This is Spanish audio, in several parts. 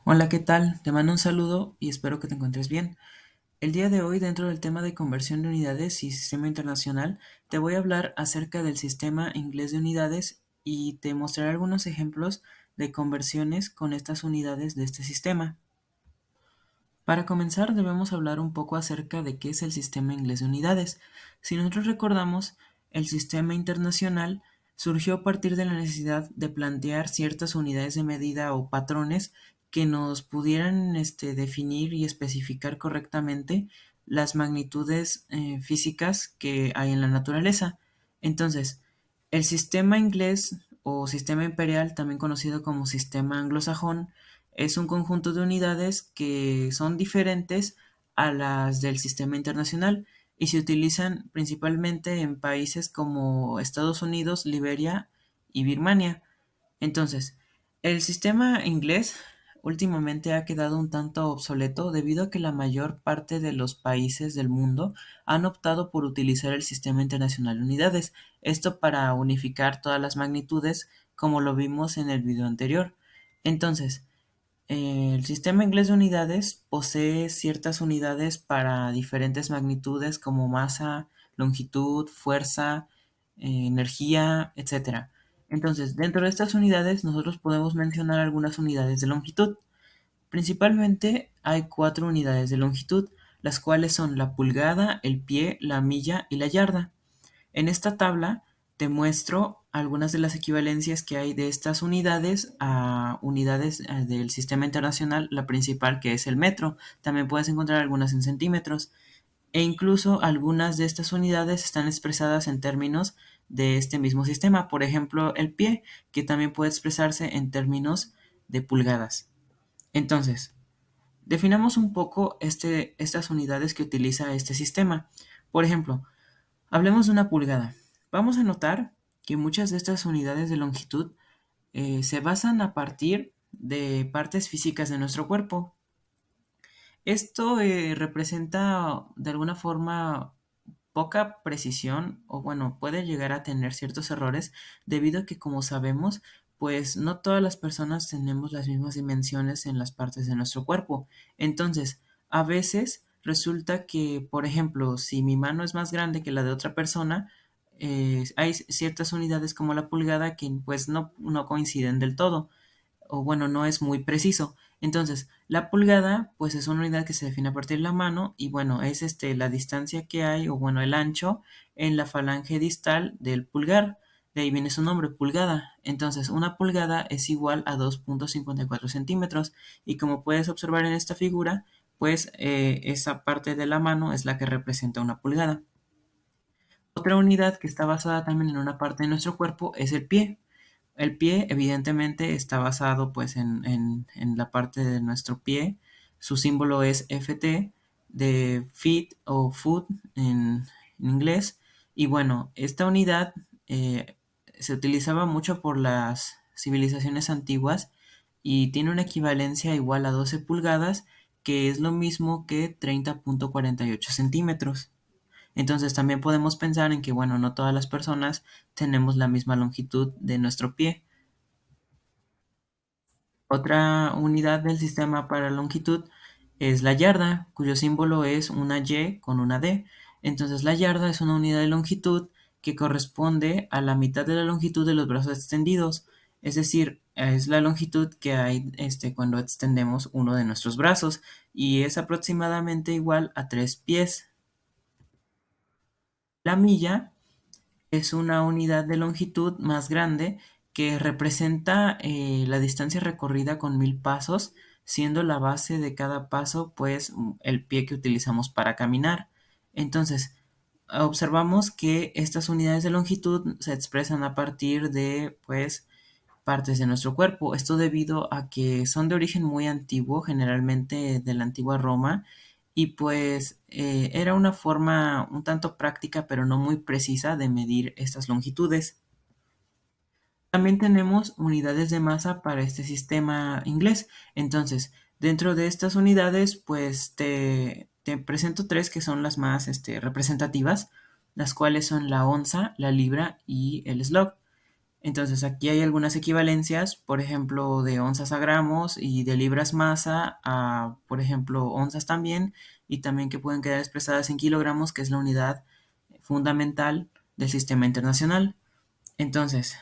Hola, ¿qué tal? Te mando un saludo y espero que te encuentres bien. El día de hoy, dentro del tema de conversión de unidades y sistema internacional, te voy a hablar acerca del sistema inglés de unidades y te mostraré algunos ejemplos de conversiones con estas unidades de este sistema. Para comenzar, debemos hablar un poco acerca de qué es el sistema inglés de unidades. Si nosotros recordamos, el sistema internacional surgió a partir de la necesidad de plantear ciertas unidades de medida o patrones que nos pudieran definir y especificar correctamente las magnitudes físicas que hay en la naturaleza. Entonces, el sistema inglés o sistema imperial, también conocido como sistema anglosajón, es un conjunto de unidades que son diferentes a las del sistema internacional y se utilizan principalmente en países como Estados Unidos, Liberia y Birmania. Entonces, el sistema inglés últimamente ha quedado un tanto obsoleto debido a que la mayor parte de los países del mundo han optado por utilizar el sistema internacional de unidades, esto para unificar todas las magnitudes como lo vimos en el video anterior. Entonces, el sistema inglés de unidades posee ciertas unidades para diferentes magnitudes como masa, longitud, fuerza, energía, etcétera. Entonces, dentro de estas unidades nosotros podemos mencionar algunas unidades de longitud. Principalmente hay cuatro unidades de longitud, las cuales son la pulgada, el pie, la milla y la yarda. En esta tabla te muestro algunas de las equivalencias que hay de estas unidades a unidades del sistema internacional, la principal que es el metro. También puedes encontrar algunas en centímetros e incluso algunas de estas unidades están expresadas en términos de este mismo sistema. Por ejemplo, el pie, que también puede expresarse en términos de pulgadas. Entonces, definamos un poco estas unidades que utiliza este sistema. Por ejemplo, hablemos de una pulgada. Vamos a notar que muchas de estas unidades de longitud se basan a partir de partes físicas de nuestro cuerpo. Esto representa de alguna forma poca precisión o bueno, puede llegar a tener ciertos errores debido a que como sabemos, pues no todas las personas tenemos las mismas dimensiones en las partes de nuestro cuerpo. Entonces, a veces resulta que, por ejemplo, si mi mano es más grande que la de otra persona, hay ciertas unidades como la pulgada que pues no coinciden del todo o bueno, no es muy preciso. Entonces, la pulgada, pues es una unidad que se define a partir de la mano y bueno, es la distancia que hay o bueno, el ancho en la falange distal del pulgar. De ahí viene su nombre, pulgada. Entonces, una pulgada es igual a 2,54 centímetros y como puedes observar en esta figura, pues esa parte de la mano es la que representa una pulgada. Otra unidad que está basada también en una parte de nuestro cuerpo es el pie. El pie, evidentemente, está basado pues en la parte de nuestro pie. Su símbolo es FT, de feet o foot en inglés. Y bueno, esta unidad se utilizaba mucho por las civilizaciones antiguas y tiene una equivalencia igual a 12 pulgadas, que es lo mismo que 30,48 centímetros. Entonces también podemos pensar en que, bueno, no todas las personas tenemos la misma longitud de nuestro pie. Otra unidad del sistema para longitud es la yarda, cuyo símbolo es una Y con una D. Entonces la yarda es una unidad de longitud que corresponde a la mitad de la longitud de los brazos extendidos. Es decir, es la longitud que hay cuando extendemos uno de nuestros brazos y es aproximadamente igual a 3 pies. La milla es una unidad de longitud más grande que representa la distancia recorrida con 1000 pasos, siendo la base de cada paso pues el pie que utilizamos para caminar. Entonces, observamos que estas unidades de longitud se expresan a partir de pues partes de nuestro cuerpo. Esto debido a que son de origen muy antiguo, generalmente de la antigua Roma, y pues era una forma un tanto práctica, pero no muy precisa de medir estas longitudes. También tenemos unidades de masa para este sistema inglés. Entonces, dentro de estas unidades, pues te presento tres que son las más representativas, las cuales son la onza, la libra y el slug. Entonces aquí hay algunas equivalencias, por ejemplo, de onzas a gramos y de libras masa a, por ejemplo, onzas también, y también que pueden quedar expresadas en kilogramos, que es la unidad fundamental del sistema internacional. Entonces,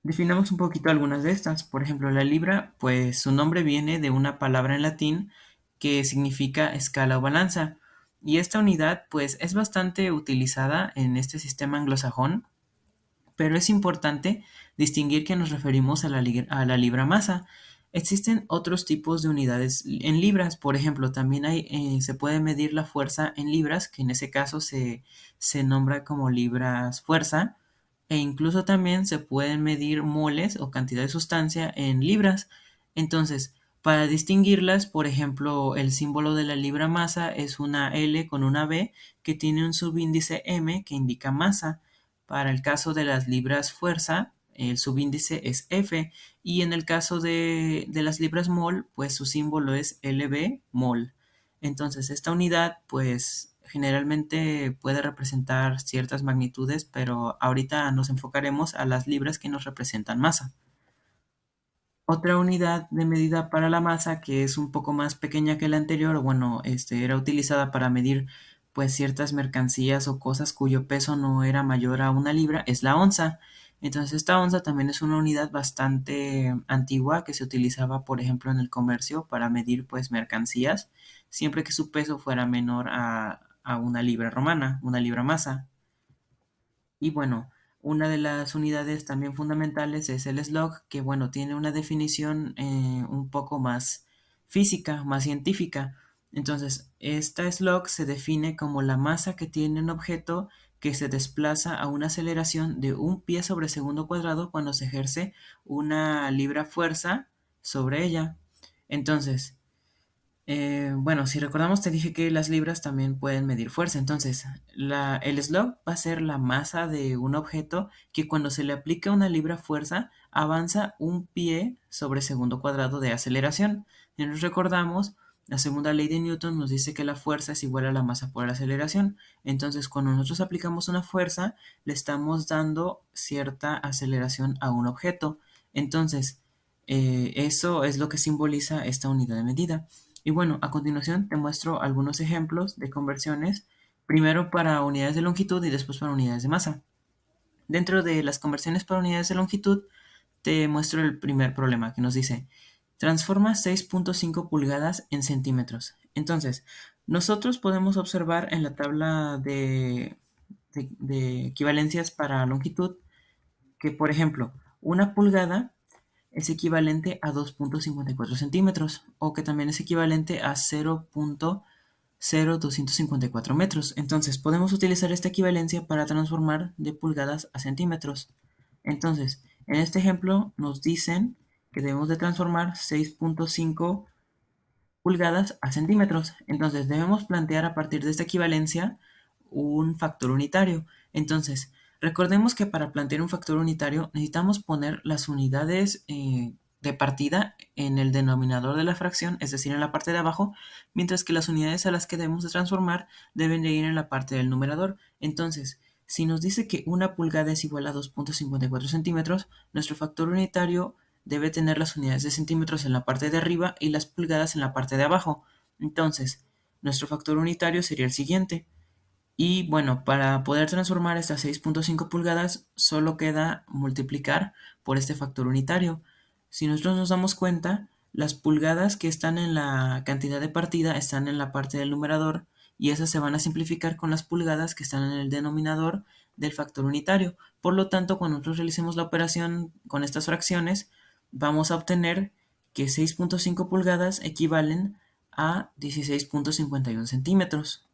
definamos un poquito algunas de estas. Por ejemplo, la libra, pues su nombre viene de una palabra en latín que significa escala o balanza. Y esta unidad, pues, es bastante utilizada en este sistema anglosajón, pero es importante distinguir que nos referimos a la libra masa. Existen otros tipos de unidades en libras, por ejemplo, también se puede medir la fuerza en libras, que en ese caso se nombra como libras fuerza, e incluso también se pueden medir moles o cantidad de sustancia en libras. Entonces, para distinguirlas, por ejemplo, el símbolo de la libra masa es una L con una B que tiene un subíndice M que indica masa. Para el caso de las libras fuerza, el subíndice es F, y en el caso de las libras mol, pues su símbolo es LB mol. Entonces, esta unidad, pues generalmente puede representar ciertas magnitudes, pero ahorita nos enfocaremos a las libras que nos representan masa. Otra unidad de medida para la masa, que es un poco más pequeña que la anterior, bueno, era utilizada para medir pues ciertas mercancías o cosas cuyo peso no era mayor a una libra, es la onza. Entonces esta onza también es una unidad bastante antigua que se utilizaba, por ejemplo, en el comercio para medir pues mercancías, siempre que su peso fuera menor a una libra romana, una libra masa. Y bueno, una de las unidades también fundamentales es el slug, que bueno, tiene una definición un poco más física, más científica. Entonces, esta slug se define como la masa que tiene un objeto que se desplaza a una aceleración de un pie sobre segundo cuadrado cuando se ejerce una libra fuerza sobre ella. Entonces, bueno, si recordamos, te dije que las libras también pueden medir fuerza. Entonces, el slug va a ser la masa de un objeto que cuando se le aplica una libra fuerza avanza un pie sobre segundo cuadrado de aceleración. Si nos recordamos, la segunda ley de Newton nos dice que la fuerza es igual a la masa por la aceleración. Entonces, cuando nosotros aplicamos una fuerza, le estamos dando cierta aceleración a un objeto. Entonces, eso es lo que simboliza esta unidad de medida. Y bueno, a continuación te muestro algunos ejemplos de conversiones, primero para unidades de longitud y después para unidades de masa. Dentro de las conversiones para unidades de longitud, te muestro el primer problema que nos dice, transforma 6.5 pulgadas en centímetros. Entonces, nosotros podemos observar en la tabla de equivalencias para longitud que, por ejemplo, una pulgada es equivalente a 2.54 centímetros o que también es equivalente a 0.0254 metros. Entonces podemos utilizar esta equivalencia para transformar de pulgadas a centímetros. Entonces, en este ejemplo nos dicen que debemos de transformar 6.5 pulgadas a centímetros. Entonces debemos plantear a partir de esta equivalencia un factor unitario. Entonces, recordemos que para plantear un factor unitario necesitamos poner las unidades de partida en el denominador de la fracción, es decir, en la parte de abajo, mientras que las unidades a las que debemos de transformar deben de ir en la parte del numerador. Entonces, si nos dice que una pulgada es igual a 2.54 centímetros, nuestro factor unitario debe tener las unidades de centímetros en la parte de arriba y las pulgadas en la parte de abajo. Entonces, nuestro factor unitario sería el siguiente. Y bueno, para poder transformar estas 6.5 pulgadas, solo queda multiplicar por este factor unitario. Si nosotros nos damos cuenta, las pulgadas que están en la cantidad de partida están en la parte del numerador y esas se van a simplificar con las pulgadas que están en el denominador del factor unitario. Por lo tanto, cuando nosotros realicemos la operación con estas fracciones, vamos a obtener que 6.5 pulgadas equivalen a 16.51 centímetros.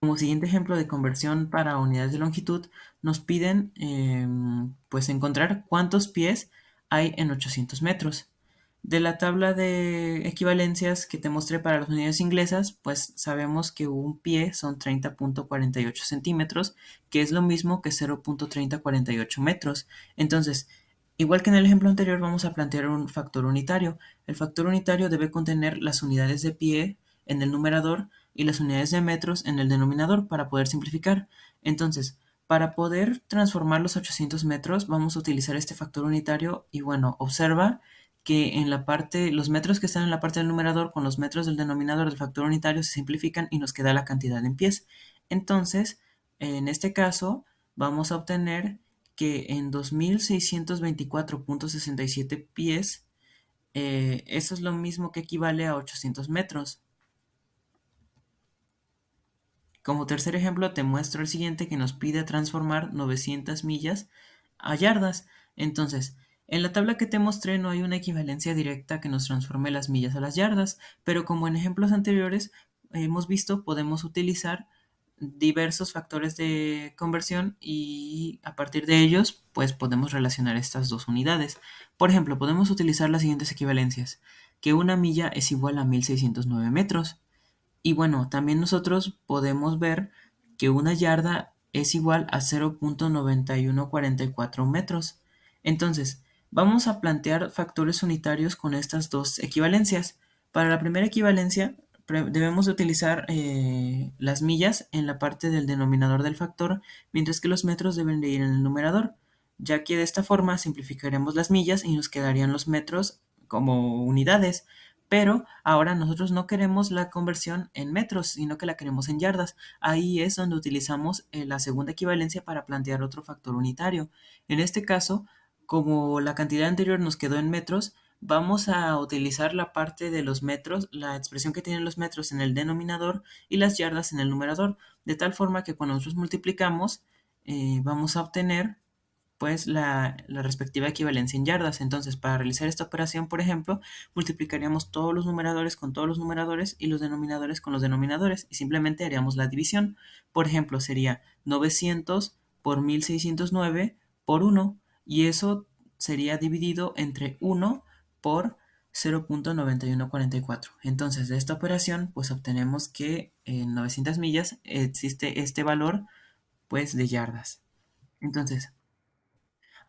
Como siguiente ejemplo de conversión para unidades de longitud, nos piden pues encontrar cuántos pies hay en 800 metros. De la tabla de equivalencias que te mostré para las unidades inglesas, pues sabemos que un pie son 30.48 centímetros, que es lo mismo que 0.3048 metros. Entonces, igual que en el ejemplo anterior, vamos a plantear un factor unitario. El factor unitario debe contener las unidades de pie en el numerador y las unidades de metros en el denominador para poder simplificar. Entonces, Para poder transformar los 800 metros vamos a utilizar este factor unitario y bueno, observa que en la parte, los metros que están en la parte del numerador con los metros del denominador del factor unitario se simplifican y nos queda la cantidad en pies. Entonces, en este caso, vamos a obtener que en 2624.67 pies, eso es lo mismo que equivale a 800 metros. Como tercer ejemplo, te muestro el siguiente que nos pide transformar 900 millas a yardas. Entonces, en la tabla que te mostré no hay una equivalencia directa que nos transforme las millas a las yardas, pero como en ejemplos anteriores hemos visto, podemos utilizar diversos factores de conversión y a partir de ellos, pues podemos relacionar estas dos unidades. Por ejemplo, podemos utilizar las siguientes equivalencias, que una milla es igual a 1609 metros. Y bueno, también nosotros podemos ver que una yarda es igual a 0.9144 metros. Entonces, vamos a plantear factores unitarios con estas dos equivalencias. Para la primera equivalencia, debemos de utilizar las millas en la parte del denominador del factor, mientras que los metros deben de ir en el numerador, ya que de esta forma simplificaremos las millas y nos quedarían los metros como unidades. Pero ahora nosotros no queremos la conversión en metros, sino que la queremos en yardas. Ahí es donde utilizamos la segunda equivalencia para plantear otro factor unitario. En este caso, como la cantidad anterior nos quedó en metros, vamos a utilizar la parte de los metros, la expresión que tienen los metros en el denominador y las yardas en el numerador, de tal forma que cuando nosotros multiplicamos, vamos a obtener pues la respectiva equivalencia en yardas. Entonces, para realizar esta operación, por ejemplo, multiplicaríamos todos los numeradores con todos los numeradores y los denominadores con los denominadores y simplemente haríamos la división. Por ejemplo, sería 900 por 1609 por 1 y eso sería dividido entre 1 por 0.9144. Entonces, de esta operación, pues obtenemos que en 900 millas existe este valor, pues, de yardas. Entonces,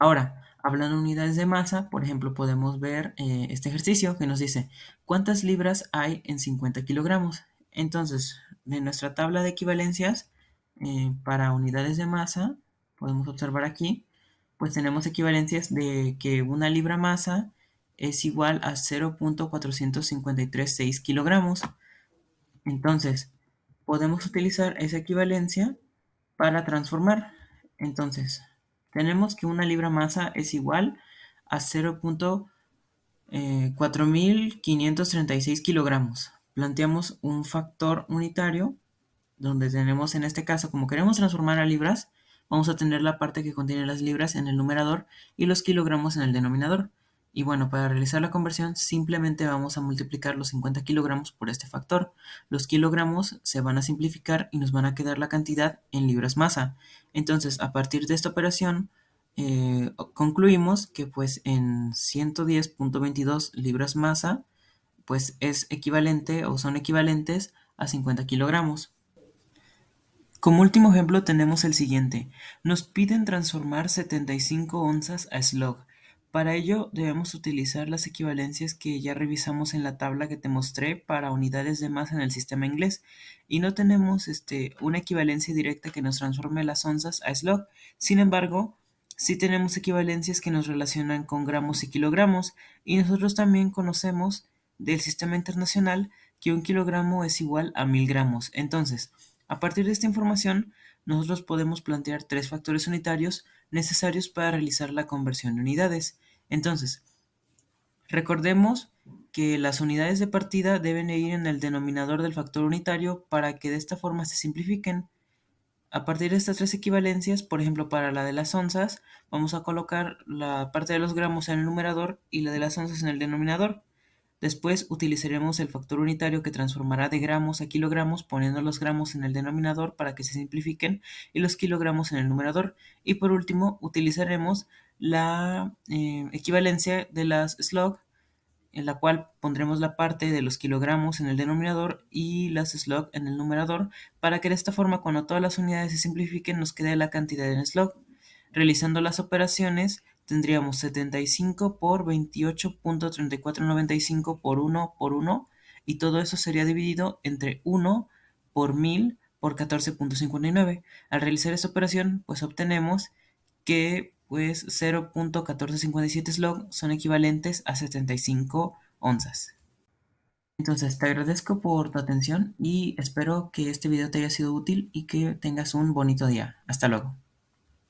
ahora, hablando de unidades de masa, por ejemplo, podemos ver este ejercicio que nos dice ¿cuántas libras hay en 50 kilogramos? Entonces, de nuestra tabla de equivalencias para unidades de masa, podemos observar aquí, pues tenemos equivalencias de que una libra masa es igual a 0.4536 kilogramos. Entonces, podemos utilizar esa equivalencia para transformar. Entonces, tenemos que una libra masa es igual a 0.4536 kilogramos. Planteamos un factor unitario donde tenemos en este caso, como queremos transformar a libras, vamos a tener la parte que contiene las libras en el numerador y los kilogramos en el denominador. Y bueno, para realizar la conversión simplemente vamos a multiplicar los 50 kilogramos por este factor. Los kilogramos se van a simplificar y nos van a quedar la cantidad en libras masa. Entonces, a partir de esta operación, concluimos que pues en 110.22 libras masa, pues es equivalente o son equivalentes a 50 kilogramos. Como último ejemplo tenemos el siguiente. Nos piden transformar 75 onzas a slug. Para ello debemos utilizar las equivalencias que ya revisamos en la tabla que te mostré para unidades de masa en el sistema inglés y no tenemos una equivalencia directa que nos transforme las onzas a slug. Sin embargo, sí tenemos equivalencias que nos relacionan con gramos y kilogramos y nosotros también conocemos del sistema internacional que un kilogramo es igual a 1000 gramos. Entonces, a partir de esta información, nosotros podemos plantear tres factores unitarios necesarios para realizar la conversión de unidades. Entonces, recordemos que las unidades de partida deben ir en el denominador del factor unitario para que de esta forma se simplifiquen. A partir de estas tres equivalencias, por ejemplo, para la de las onzas, vamos a colocar la parte de los gramos en el numerador y la de las onzas en el denominador. Después utilizaremos el factor unitario que transformará de gramos a kilogramos poniendo los gramos en el denominador para que se simplifiquen y los kilogramos en el numerador. Y por último utilizaremos la equivalencia de las slug en la cual pondremos la parte de los kilogramos en el denominador y las slug en el numerador para que de esta forma cuando todas las unidades se simplifiquen nos quede la cantidad en slug. Realizando las operaciones tendríamos 75 por 28.3495 por 1 y todo eso sería dividido entre 1 por 1000 por 14.59. Al realizar esta operación, pues obtenemos que pues 0.1457 slug son equivalentes a 75 onzas. Entonces, te agradezco por tu atención y espero que este video te haya sido útil y que tengas un bonito día. Hasta luego.